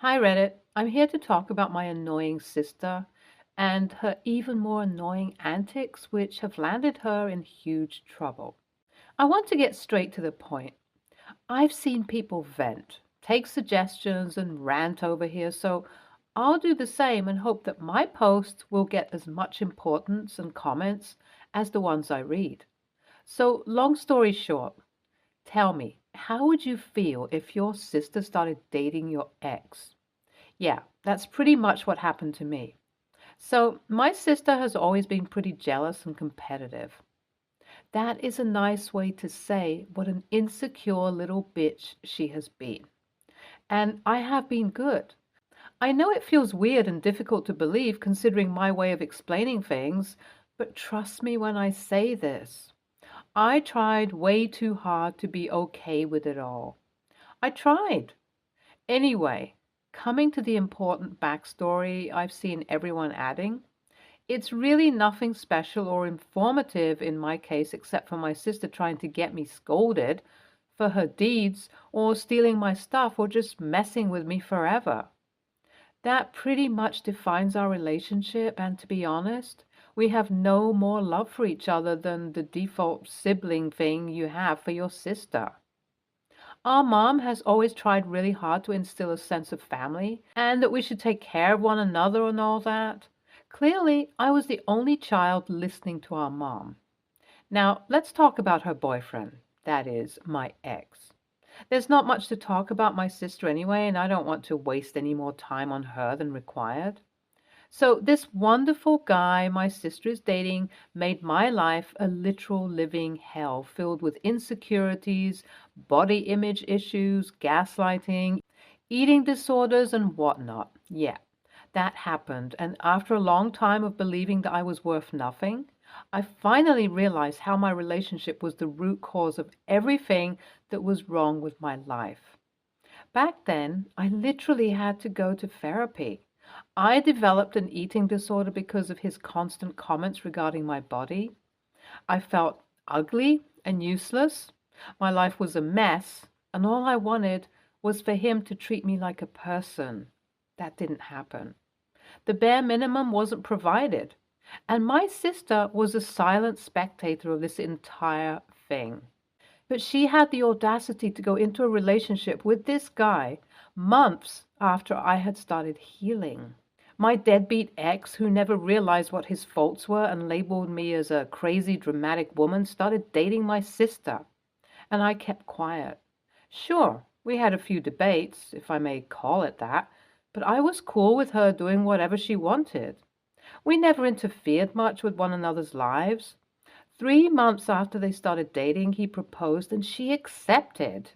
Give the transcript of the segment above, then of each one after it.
Hi Reddit, I'm here to talk about my annoying sister and her even more annoying antics, which have landed her in huge trouble. I want to get straight to the point. I've seen people vent, take suggestions, and rant over here, so I'll do the same and hope that my posts will get as much importance and comments as the ones I read. So, long story short, tell me, how would you feel if your sister started dating your ex? Yeah, that's pretty much what happened to me. So, my sister has always been pretty jealous and competitive. That is a nice way to say what an insecure little bitch she has been. And I have been good. I know it feels weird and difficult to believe considering my way of explaining things, but trust me when I say this. I tried way too hard to be okay with it all. I tried. Anyway, coming to the important backstory I've seen everyone adding, it's really nothing special or informative in my case, except for my sister trying to get me scolded for her deeds or stealing my stuff or just messing with me forever. That pretty much defines our relationship, and to be honest, we have no more love for each other than the default sibling thing you have for your sister. Our mom has always tried really hard to instill a sense of family and that we should take care of one another and all that. Clearly, I was the only child listening to our mom. Now, let's talk about her boyfriend, that is, my ex. There's not much to talk about my sister anyway, and I don't want to waste any more time on her than required. So, this wonderful guy my sister is dating made my life a literal living hell filled with insecurities, body image issues, gaslighting, eating disorders, and whatnot. Yeah, that happened. And after a long time of believing that I was worth nothing, I finally realized how my relationship was the root cause of everything that was wrong with my life. Back then, I literally had to go to therapy. I developed an eating disorder because of his constant comments regarding my body. I felt ugly and useless. My life was a mess, and all I wanted was for him to treat me like a person. That didn't happen. The bare minimum wasn't provided, and my sister was a silent spectator of this entire thing. But she had the audacity to go into a relationship with this guy months after I had started healing. My deadbeat ex, who never realized what his faults were and labeled me as a crazy, dramatic woman, started dating my sister, and I kept quiet. Sure, we had a few debates, if I may call it that, but I was cool with her doing whatever she wanted. We never interfered much with one another's lives. 3 months after they started dating, he proposed and she accepted.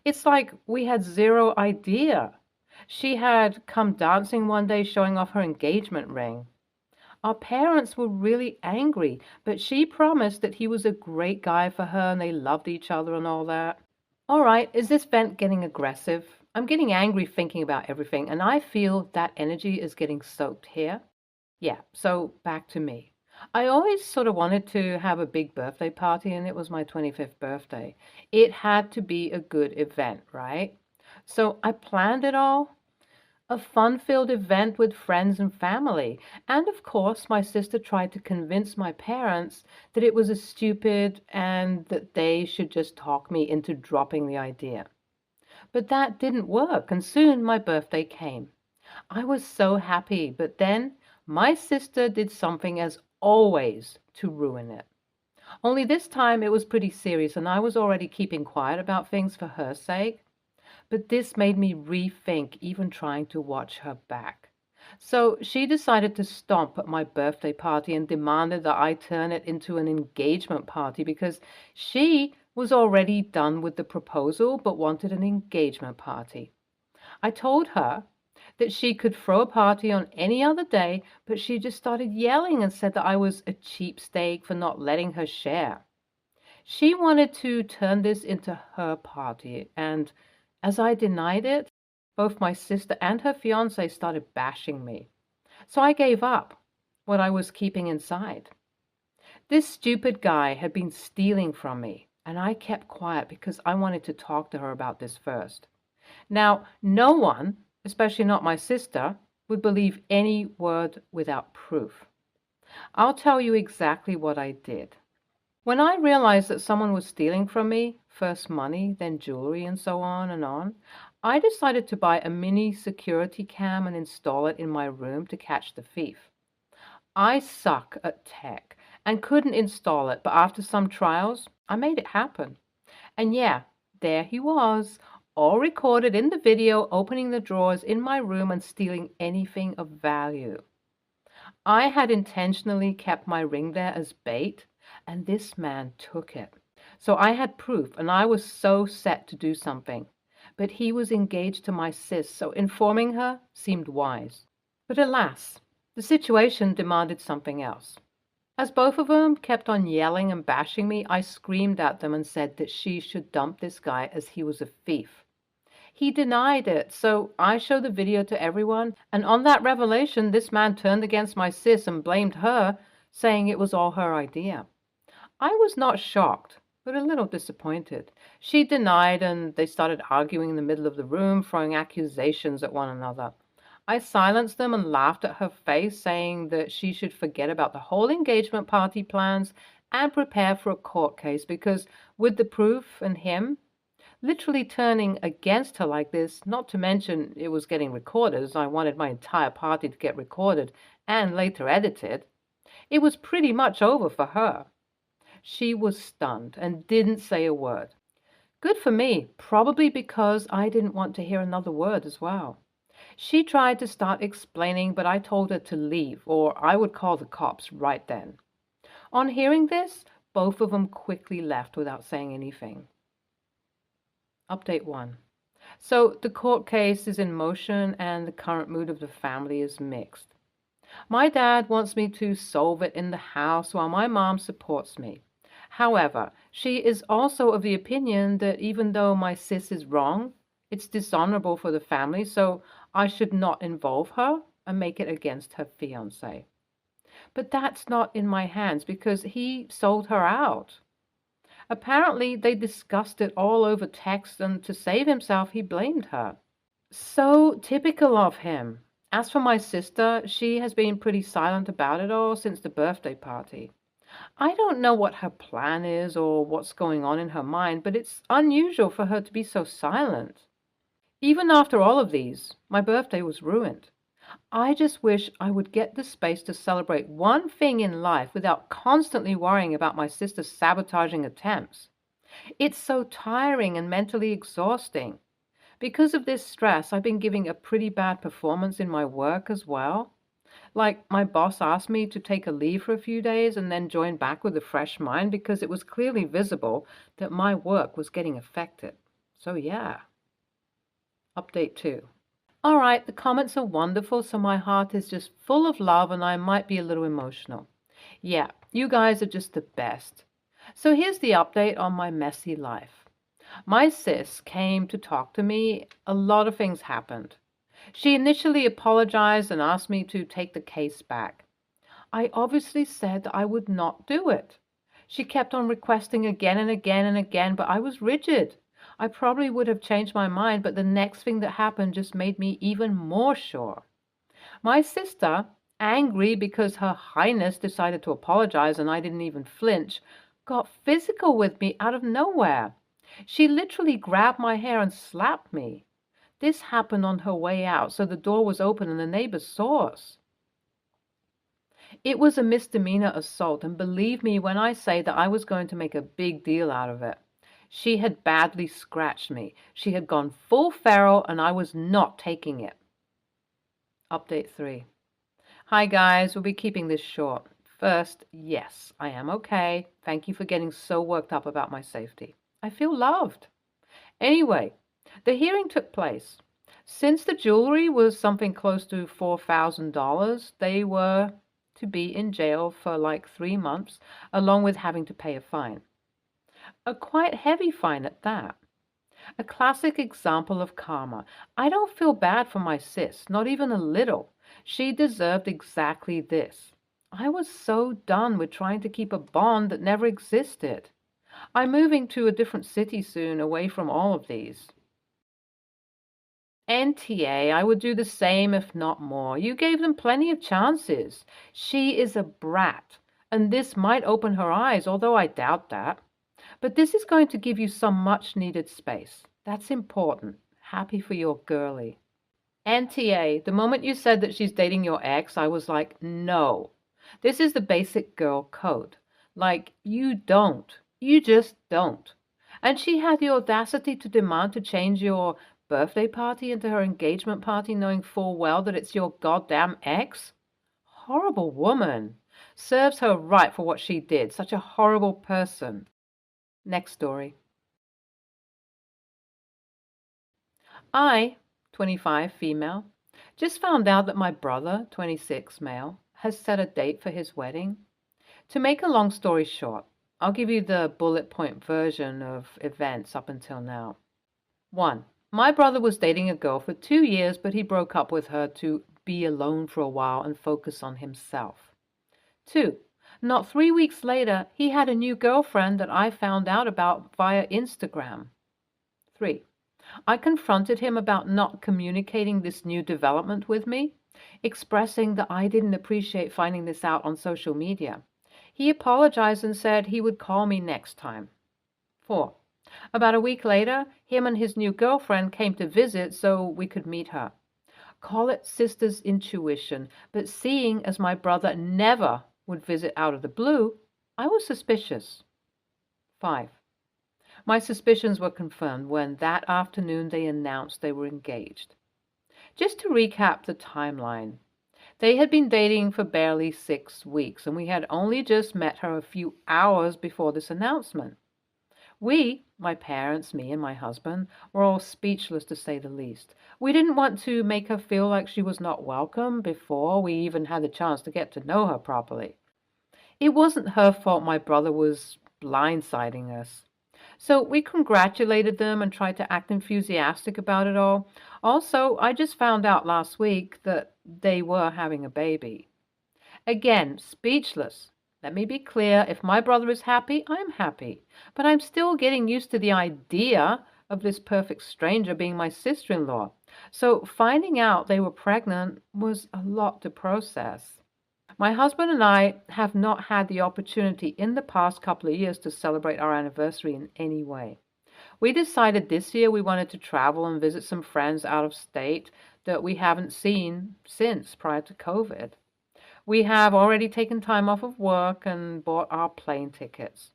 It's like we had zero idea. She had come dancing one day showing off her engagement ring. Our parents were really angry, but she promised that he was a great guy for her and they loved each other and all that. All right, is this vent getting aggressive? I'm getting angry thinking about everything, and I feel that energy is getting soaked here. Yeah, so back to me. I always sort of wanted to have a big birthday party, and it was my 25th birthday. It had to be a good event, right? So I planned it all, a fun-filled event with friends and family. And of course, my sister tried to convince my parents that it was a stupid and that they should just talk me into dropping the idea. But that didn't work, and soon my birthday came. I was so happy, but then my sister did something as always to ruin it. Only this time it was pretty serious, and I was already keeping quiet about things for her sake. But this made me rethink even trying to watch her back. So she decided to stomp at my birthday party and demanded that I turn it into an engagement party because she was already done with the proposal but wanted an engagement party. I told her that she could throw a party on any other day, but she just started yelling and said that I was a cheapskate for not letting her share. She wanted to turn this into her party, and as I denied it, both my sister and her fiance started bashing me. So I gave up what I was keeping inside. This stupid guy had been stealing from me, and I kept quiet because I wanted to talk to her about this first. Now, no one, especially not my sister, would believe any word without proof. I'll tell you exactly what I did. When I realized that someone was stealing from me, first money, then jewelry, and so on, I decided to buy a mini security cam and install it in my room to catch the thief. I suck at tech and couldn't install it, but after some trials, I made it happen. And yeah, there he was, all recorded in the video, opening the drawers in my room and stealing anything of value. I had intentionally kept my ring there as bait, and this man took it. So I had proof, and I was so set to do something. But he was engaged to my sis, so informing her seemed wise. But alas, the situation demanded something else. As both of them kept on yelling and bashing me, I screamed at them and said that she should dump this guy as he was a thief. He denied it, so I showed the video to everyone, and on that revelation, this man turned against my sis and blamed her, saying it was all her idea. I was not shocked, but a little disappointed. She denied, and they started arguing in the middle of the room, throwing accusations at one another. I silenced them and laughed at her face, saying that she should forget about the whole engagement party plans and prepare for a court case because, with the proof and him literally turning against her like this, not to mention it was getting recorded, as I wanted my entire party to get recorded and later edited, it was pretty much over for her. She was stunned and didn't say a word. Good for me, probably because I didn't want to hear another word as well. She tried to start explaining, but I told her to leave, or I would call the cops right then. On hearing this, both of them quickly left without saying anything. Update 1. So the court case is in motion and the current mood of the family is mixed. My dad wants me to solve it in the house while my mom supports me. However, she is also of the opinion that even though my sis is wrong, it's dishonorable for the family, so I should not involve her and make it against her fiancé. But that's not in my hands because he sold her out. Apparently, they discussed it all over text, and to save himself, he blamed her. So typical of him. As for my sister, she has been pretty silent about it all since the birthday party. I don't know what her plan is or what's going on in her mind, but it's unusual for her to be so silent. Even after all of these, my birthday was ruined. I just wish I would get the space to celebrate one thing in life without constantly worrying about my sister's sabotaging attempts. It's so tiring and mentally exhausting. Because of this stress, I've been giving a pretty bad performance in my work as well. Like, my boss asked me to take a leave for a few days and then join back with a fresh mind because it was clearly visible that my work was getting affected. So yeah. Update 2. All right, the comments are wonderful, so my heart is just full of love and I might be a little emotional. Yeah, you guys are just the best. So here's the update on my messy life. My sis came to talk to me. A lot of things happened. She initially apologized and asked me to take the case back. I obviously said that I would not do it. She kept on requesting again and again and again, but I was rigid. I probably would have changed my mind, but the next thing that happened just made me even more sure. My sister, angry because Her Highness decided to apologize and I didn't even flinch, got physical with me out of nowhere. She literally grabbed my hair and slapped me. This happened on her way out, so the door was open and the neighbors saw us. It was a misdemeanor assault, and believe me when I say that I was going to make a big deal out of it. She had badly scratched me. She had gone full feral, and I was not taking it. Update 3. Hi guys, we'll be keeping this short. First, yes, I am okay. Thank you for getting so worked up about my safety. I feel loved. Anyway, the hearing took place. Since the jewelry was something close to $4,000, they were to be in jail for like 3 months, along with having to pay a fine. A quite heavy fine at that. A classic example of karma. I don't feel bad for my sis, not even a little. She deserved exactly this. I was so done with trying to keep a bond that never existed. I'm moving to a different city soon, away from all of these. NTA, I would do the same if not more. You gave them plenty of chances. She is a brat, and this might open her eyes, although I doubt that. But this is going to give you some much needed space. That's important. Happy for your girlie. NTA, the moment you said that she's dating your ex, I was like, no. This is the basic girl code. Like, you don't. You just don't. And she had the audacity to demand to change your birthday party into her engagement party, knowing full well that it's your goddamn ex? Horrible woman. Serves her right for what she did. Such a horrible person. Next story. I, 25, female, just found out that my brother, 26, male, has set a date for his wedding. To make a long story short, I'll give you the bullet point version of events up until now. 1. My brother was dating a girl for 2 years, but he broke up with her to be alone for a while and focus on himself. 2. Not 3 weeks later, he had a new girlfriend that I found out about via Instagram. 3. I confronted him about not communicating this new development with me, expressing that I didn't appreciate finding this out on social media. He apologized and said he would call me next time. 4. About a week later, him and his new girlfriend came to visit so we could meet her. Call it sister's intuition, but seeing as my brother never would visit out of the blue, I was suspicious. 5. My suspicions were confirmed when that afternoon they announced they were engaged. Just to recap the timeline, they had been dating for barely 6 weeks, and we had only just met her a few hours before this announcement. We, my parents, me and my husband, were all speechless to say the least. We didn't want to make her feel like she was not welcome before we even had the chance to get to know her properly. It wasn't her fault my brother was blindsiding us. So we congratulated them and tried to act enthusiastic about it all. Also, I just found out last week that they were having a baby. Again, speechless. Let me be clear, if my brother is happy, I'm happy. But I'm still getting used to the idea of this perfect stranger being my sister-in-law. So finding out they were pregnant was a lot to process. My husband and I have not had the opportunity in the past couple of years to celebrate our anniversary in any way. We decided this year we wanted to travel and visit some friends out of state that we haven't seen since prior to COVID. We have already taken time off of work and bought our plane tickets.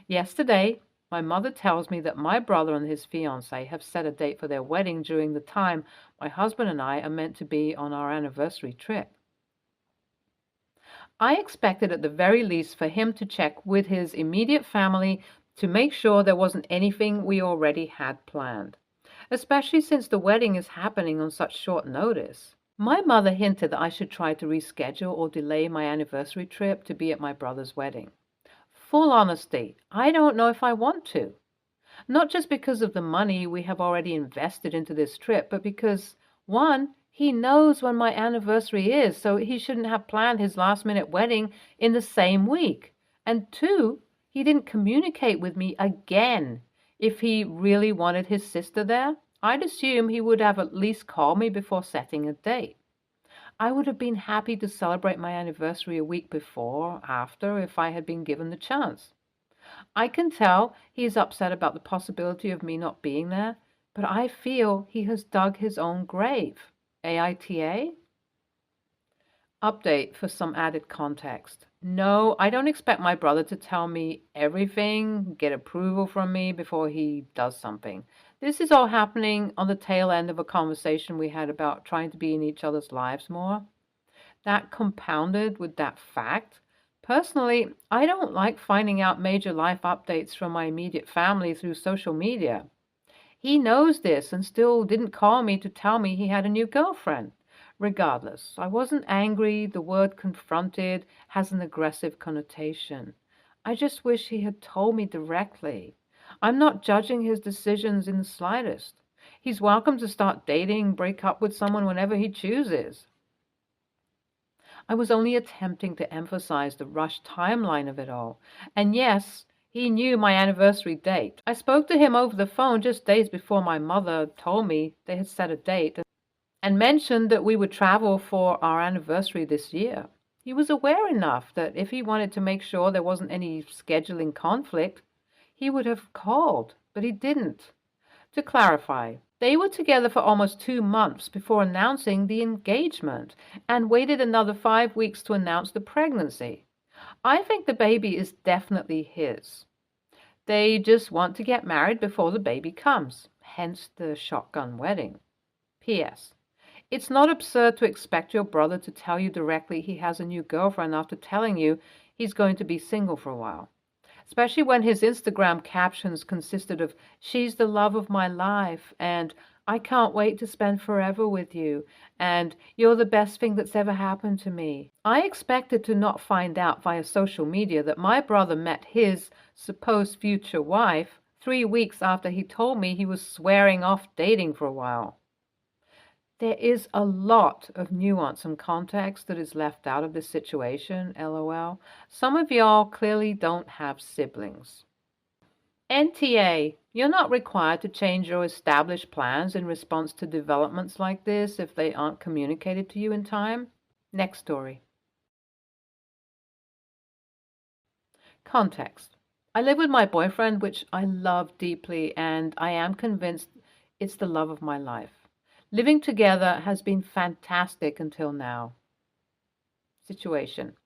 Yesterday, my mother tells me that my brother and his fiancée have set a date for their wedding during the time my husband and I are meant to be on our anniversary trip. I expected at the very least for him to check with his immediate family to make sure there wasn't anything we already had planned, especially since the wedding is happening on such short notice. My mother hinted that I should try to reschedule or delay my anniversary trip to be at my brother's wedding. Full honesty, I don't know if I want to. Not just because of the money we have already invested into this trip, but because, 1, he knows when my anniversary is, so he shouldn't have planned his last-minute wedding in the same week. And 2, he didn't communicate with me again. If he really wanted his sister there, I'd assume he would have at least called me before setting a date. I would have been happy to celebrate my anniversary a week before or after if I had been given the chance. I can tell he is upset about the possibility of me not being there, but I feel he has dug his own grave. AITA? Update for some added context. No, I don't expect my brother to tell me everything, get approval from me before he does something. This is all happening on the tail end of a conversation we had about trying to be in each other's lives more. That compounded with that fact. Personally, I don't like finding out major life updates from my immediate family through social media. He knows this and still didn't call me to tell me he had a new girlfriend. Regardless, I wasn't angry. The word confronted has an aggressive connotation. I just wish he had told me directly. I'm not judging his decisions in the slightest. He's welcome to start dating, break up with someone whenever he chooses. I was only attempting to emphasize the rushed timeline of it all. And yes, He knew my anniversary date. I spoke to him over the phone just days before my mother told me they had set a date and mentioned that we would travel for our anniversary this year. He was aware enough that if he wanted to make sure there wasn't any scheduling conflict, he would have called, but he didn't. To clarify, they were together for almost 2 months before announcing the engagement and waited another 5 weeks to announce the pregnancy. I think the baby is definitely his. They just want to get married before the baby comes, hence the shotgun wedding. P.S. It's not absurd to expect your brother to tell you directly he has a new girlfriend after telling you he's going to be single for a while, especially when his Instagram captions consisted of "she's the love of my life" and "I can't wait to spend forever with you" and "you're the best thing that's ever happened to me." I expected to not find out via social media that my brother met his supposed future wife 3 weeks after he told me he was swearing off dating for a while. There is a lot of nuance and context that is left out of this situation, lol. Some of y'all clearly don't have siblings. NTA, you're not required to change your established plans in response to developments like this if they aren't communicated to you in time. Next story. Context. I live with my boyfriend, which I love deeply, and I am convinced it's the love of my life. Living together has been fantastic until now. Situation.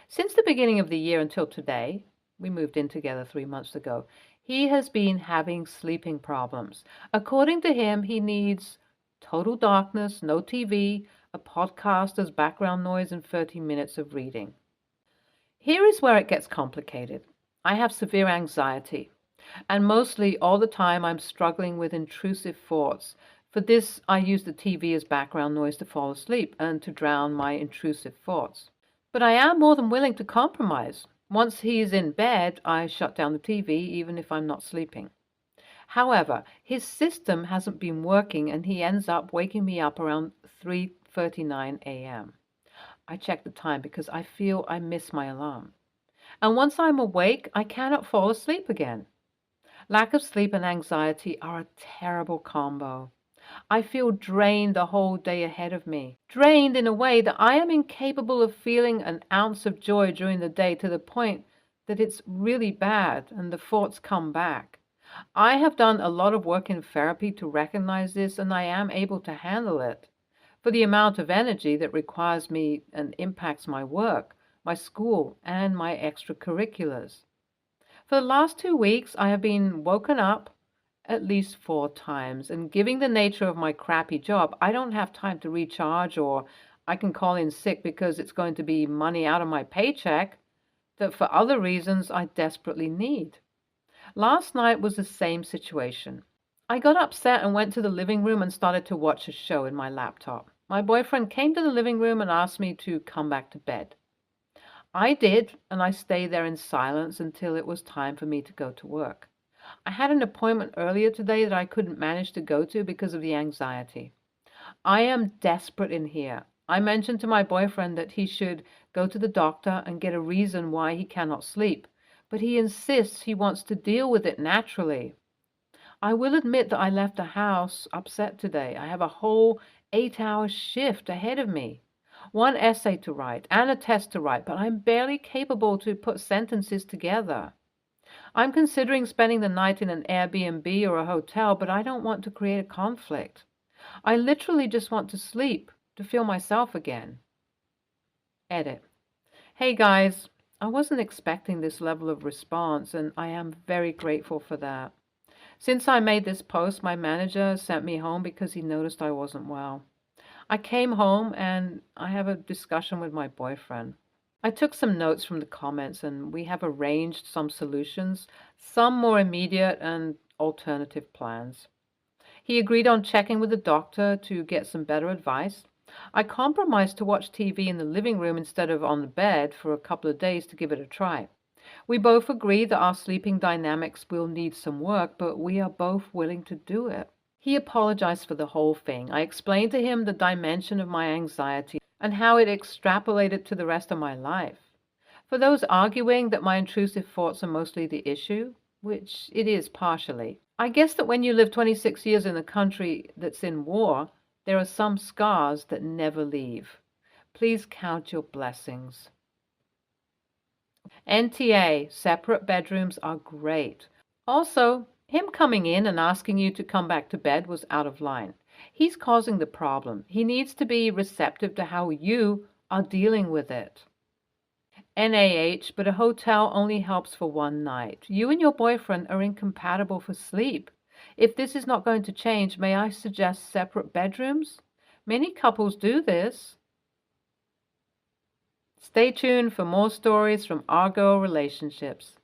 Since the beginning of the year until today, we moved in together 3 months ago, he has been having sleeping problems. According to him, he needs total darkness, no TV, a podcast as background noise, and 30 minutes of reading. Here is where it gets complicated. I have severe anxiety, and mostly all the time I'm struggling with intrusive thoughts. For this, I use the TV as background noise to fall asleep and to drown my intrusive thoughts. But I am more than willing to compromise. Once he is in bed, I shut down the TV even if I'm not sleeping. However, his system hasn't been working and he ends up waking me up around 3:39 a.m. I check the time because I feel I miss my alarm. And once I'm awake, I cannot fall asleep again. Lack of sleep and anxiety are a terrible combo. I feel drained the whole day ahead of me. Drained in a way that I am incapable of feeling an ounce of joy during the day, to the point that it's really bad and the thoughts come back. I have done a lot of work in therapy to recognize this, and I am able to handle it. For the amount of energy that requires me and impacts my work, my school, and my extracurriculars. For the last 2 weeks, I have been woken up at least 4 times, and given the nature of my crappy job, I don't have time to recharge, or I can call in sick because it's going to be money out of my paycheck that for other reasons I desperately need. Last night was the same situation. I got upset and went to the living room and started to watch a show in my laptop. My boyfriend came to the living room and asked me to come back to bed. I did, and I stayed there in silence until it was time for me to go to work. I had an appointment earlier today that I couldn't manage to go to because of the anxiety. I am desperate in here. I mentioned to my boyfriend that he should go to the doctor and get a reason why he cannot sleep, but he insists he wants to deal with it naturally. I will admit that I left the house upset today. I have a whole 8-hour shift ahead of me. One essay to write and a test to write, but I'm barely capable to put sentences together. I'm considering spending the night in an Airbnb or a hotel, but I don't want to create a conflict. I literally just want to sleep, to feel myself again. Edit. Hey guys, I wasn't expecting this level of response, and I am very grateful for that. Since I made this post, my manager sent me home because he noticed I wasn't well. I came home and I have a discussion with my boyfriend. I took some notes from the comments and we have arranged some solutions, some more immediate and alternative plans. He agreed on checking with the doctor to get some better advice. I compromised to watch TV in the living room instead of on the bed for a couple of days to give it a try. We both agree that our sleeping dynamics will need some work, but we are both willing to do it. He apologized for the whole thing. I explained to him the dimension of my anxiety and how it extrapolated to the rest of my life. For those arguing that my intrusive thoughts are mostly the issue, which it is partially, I guess that when you live 26 years in a country that's in war, there are some scars that never leave. Please count your blessings. NTA, separate bedrooms are great. Also, him coming in and asking you to come back to bed was out of line. He's causing the problem. He needs to be receptive to how you are dealing with it. NaH, but a hotel only helps for one night. You and your boyfriend are incompatible for sleep. If this is not going to change, may I suggest separate bedrooms? Many couples do this. Stay tuned for more stories from Argo Relationships.